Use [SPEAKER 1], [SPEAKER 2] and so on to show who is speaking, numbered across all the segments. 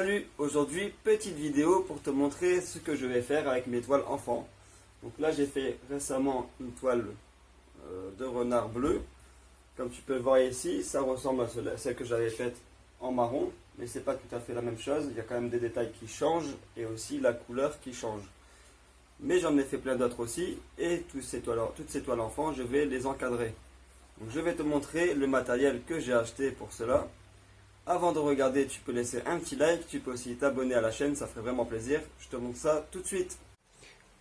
[SPEAKER 1] Salut, aujourd'hui petite vidéo pour te montrer ce que je vais faire avec mes toiles enfants. Donc là j'ai fait récemment une toile de renard bleu. Comme tu peux le voir ici, ça ressemble à celle que j'avais faite en marron, mais c'est pas tout à fait la même chose. Il y a quand même des détails qui changent et aussi la couleur qui change. Mais j'en ai fait plein d'autres aussi et toutes ces toiles enfants, je vais les encadrer. Donc je vais te montrer le matériel que j'ai acheté pour cela. Avant de regarder, tu peux laisser un petit like, tu peux aussi t'abonner à la chaîne, ça ferait vraiment plaisir. Je te montre ça tout de suite.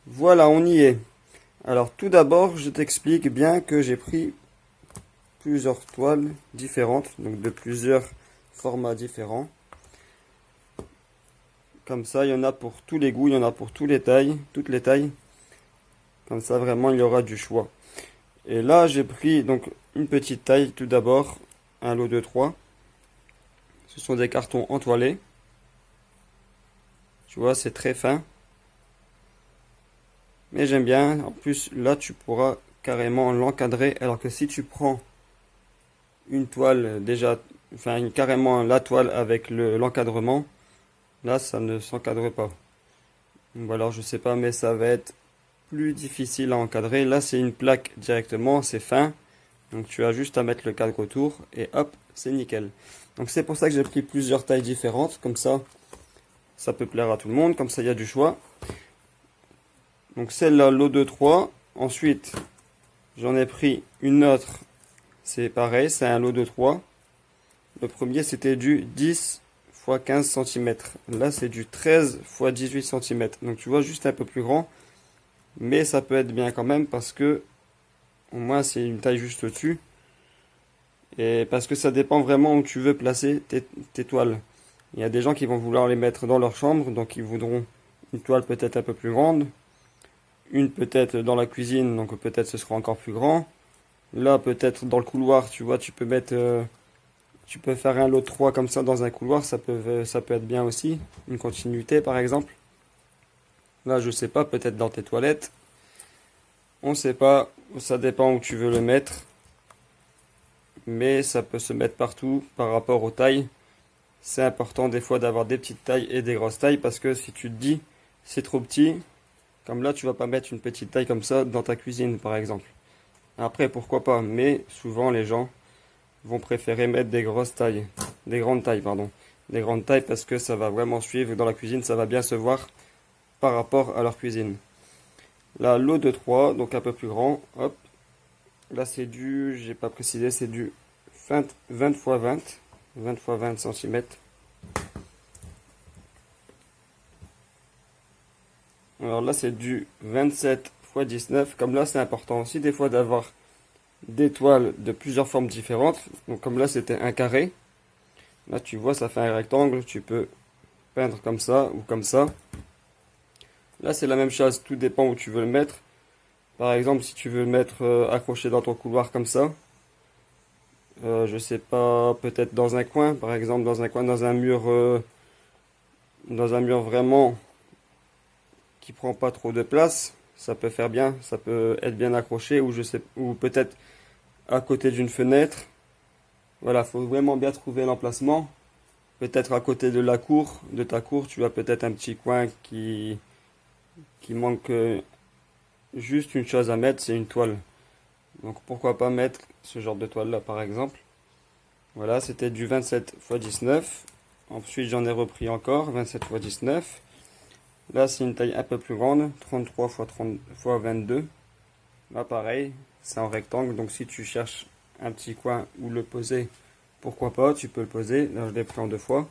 [SPEAKER 1] Voilà, on y est. Alors tout d'abord, je t'explique bien que j'ai pris plusieurs toiles différentes, donc de plusieurs formats différents. Comme ça, il y en a pour tous les goûts, il y en a pour toutes les tailles. Comme ça, vraiment, il y aura du choix. Et là, j'ai pris donc une petite taille tout d'abord, un lot de 3. Ce sont des cartons entoilés. Tu vois, c'est très fin. Mais j'aime bien. En plus, là, tu pourras carrément l'encadrer. Alors que si tu prends une toile déjà, enfin carrément la toile avec l'encadrement, là, ça ne s'encadre pas. Ou alors, je sais pas, mais ça va être plus difficile à encadrer. Là, c'est une plaque directement, c'est fin. Donc, tu as juste à mettre le cadre autour et hop, c'est nickel. Donc c'est pour ça que j'ai pris plusieurs tailles différentes, comme ça peut plaire à tout le monde, comme ça il y a du choix. Donc celle-là, lot de 3. Ensuite, j'en ai pris une autre, c'est pareil, c'est un lot de 3. Le premier c'était du 10 x 15 cm. Là c'est du 13 x 18 cm. Donc tu vois, juste un peu plus grand. Mais ça peut être bien quand même parce que au moins c'est une taille juste au-dessus. Et parce que ça dépend vraiment où tu veux placer tes toiles. Il y a des gens qui vont vouloir les mettre dans leur chambre, donc ils voudront une toile peut-être un peu plus grande. Une peut-être dans la cuisine, donc peut-être ce sera encore plus grand. Là peut-être dans le couloir, tu vois, tu peux faire un lot de 3 comme ça dans un couloir, ça peut être bien aussi. Une continuité par exemple. Là je sais pas, peut-être dans tes toilettes. On sait pas, ça dépend où tu veux le mettre. Mais ça peut se mettre partout par rapport aux tailles. C'est important des fois d'avoir des petites tailles et des grosses tailles parce que si tu te dis c'est trop petit, comme là tu vas pas mettre une petite taille comme ça dans ta cuisine par exemple. Après pourquoi pas, mais souvent les gens vont préférer mettre des grosses tailles, des grandes tailles pardon, des grandes tailles parce que ça va vraiment suivre dans la cuisine, ça va bien se voir par rapport à leur cuisine. Là lot de 3, donc un peu plus grand, hop. Là c'est du, j'ai pas précisé, c'est du 20 x 20 x 20 cm. Alors là c'est du 27 x 19. Comme là c'est important aussi des fois d'avoir des toiles de plusieurs formes différentes. Donc comme là c'était un carré. Là tu vois ça fait un rectangle. Tu peux peindre comme ça ou comme ça. Là c'est la même chose. Tout dépend où tu veux le mettre. Par exemple si tu veux le mettre accroché dans ton couloir comme ça. Je sais pas, peut-être dans un coin, par exemple dans un coin, dans un mur vraiment qui prend pas trop de place, ça peut faire bien, ça peut être bien accroché, ou peut-être à côté d'une fenêtre. Voilà, faut vraiment bien trouver l'emplacement. Peut-être à côté de ta cour, tu as peut-être un petit coin qui manque juste une chose à mettre, c'est une toile. Donc pourquoi pas mettre ce genre de toile là par exemple. Voilà, c'était du 27 x 19. Ensuite j'en ai repris encore 27 x 19. Là c'est une taille un peu plus grande, 33 x 22. Là pareil, c'est en rectangle, donc si tu cherches un petit coin où le poser, pourquoi pas, tu peux le poser. Là je l'ai pris en 2 fois.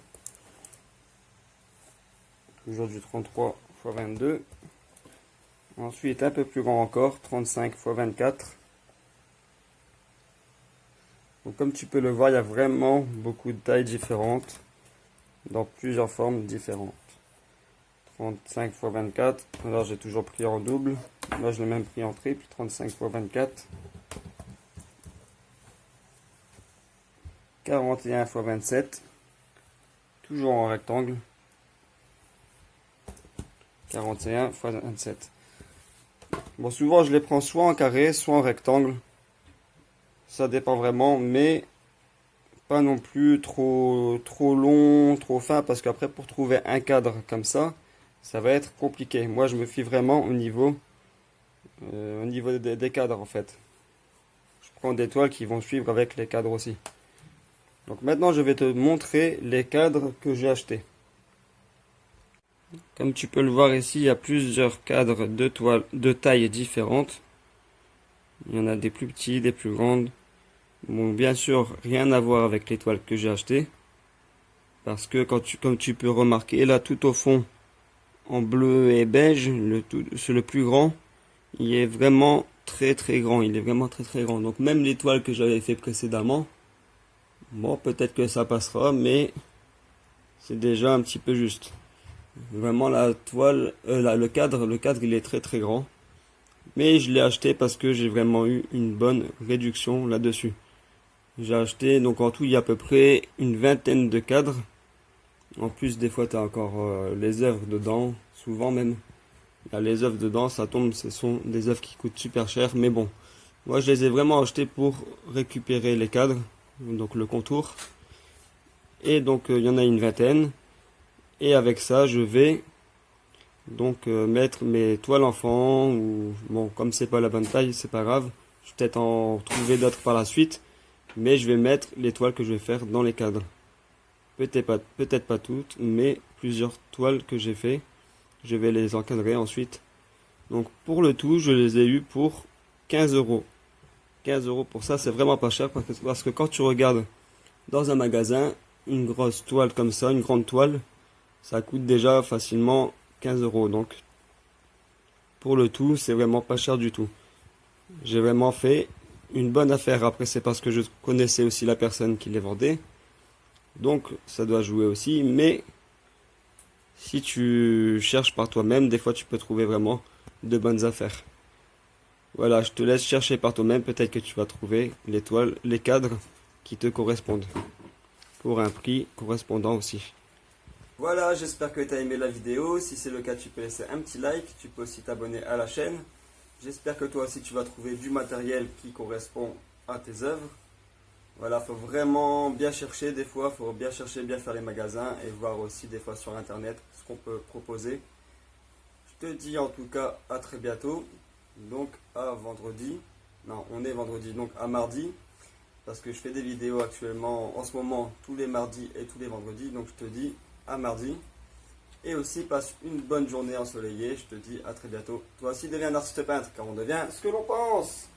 [SPEAKER 1] Toujours du 33 x 22. Ensuite un peu plus grand encore, 35 x 24. Donc comme tu peux le voir, il y a vraiment beaucoup de tailles différentes, dans plusieurs formes différentes. 35 x 24, alors j'ai toujours pris en double, là je l'ai même pris en triple, 35 x 24. 41 x 27, toujours en rectangle. 41 x 27. Bon, souvent je les prends soit en carré, soit en rectangle. Ça dépend vraiment, mais pas non plus trop long, trop fin, parce qu'après pour trouver un cadre comme ça va être compliqué. Moi je me fie vraiment au niveau des cadres en fait. Je prends des toiles qui vont suivre avec les cadres aussi. Donc maintenant je vais te montrer les cadres que j'ai achetés. Comme tu peux le voir ici, il y a plusieurs cadres de toiles de tailles différentes. Il y en a des plus petits, des plus grandes. Bon, bien sûr, rien à voir avec les toiles que j'ai achetées. Parce que comme tu peux remarquer, là tout au fond, en bleu et beige, c'est le plus grand. Il est vraiment très grand. Il est vraiment très grand. Donc même les toiles que j'avais fait précédemment, bon, peut-être que ça passera, mais c'est déjà un petit peu juste. Vraiment la toile, le cadre il est très grand. Mais je l'ai acheté parce que j'ai vraiment eu une bonne réduction là-dessus. J'ai acheté, donc en tout il y a à peu près une vingtaine de cadres. En plus des fois tu as encore les œuvres dedans, souvent même. Il y a les œuvres dedans, ça tombe, ce sont des œuvres qui coûtent super cher. Mais bon, moi je les ai vraiment achetés pour récupérer les cadres, donc le contour. Et donc il y en a une vingtaine. Et avec ça, je vais donc mettre mes toiles enfants, ou bon, comme c'est pas la bonne taille, c'est pas grave. Je vais peut-être en trouver d'autres par la suite, mais je vais mettre les toiles que je vais faire dans les cadres. Peut-être pas toutes, mais plusieurs toiles que j'ai fait. Je vais les encadrer ensuite. Donc pour le tout, je les ai eu pour 15 euros. 15 euros pour ça, c'est vraiment pas cher parce que quand tu regardes dans un magasin, une grosse toile comme ça, une grande toile, ça coûte déjà facilement 15 euros. Donc, pour le tout, c'est vraiment pas cher du tout. J'ai vraiment fait une bonne affaire. Après, c'est parce que je connaissais aussi la personne qui les vendait. Donc, ça doit jouer aussi. Mais, si tu cherches par toi-même, des fois, tu peux trouver vraiment de bonnes affaires. Voilà, je te laisse chercher par toi-même. Peut-être que tu vas trouver les toiles, les cadres qui te correspondent. Pour un prix correspondant aussi. Voilà, j'espère que tu as aimé la vidéo. Si c'est le cas, tu peux laisser un petit like. Tu peux aussi t'abonner à la chaîne. J'espère que toi aussi tu vas trouver du matériel qui correspond à tes œuvres. Voilà, faut vraiment bien chercher des fois. Faut bien chercher, bien faire les magasins et voir aussi des fois sur internet ce qu'on peut proposer. Je te dis en tout cas à très bientôt. Donc à vendredi. Non, on est vendredi, donc à mardi. Parce que je fais des vidéos actuellement en ce moment tous les mardis et tous les vendredis. Donc je te dis à mardi. Et aussi passe une bonne journée ensoleillée. Je te dis à très bientôt. Toi aussi deviens un artiste peintre car on devient ce que l'on pense.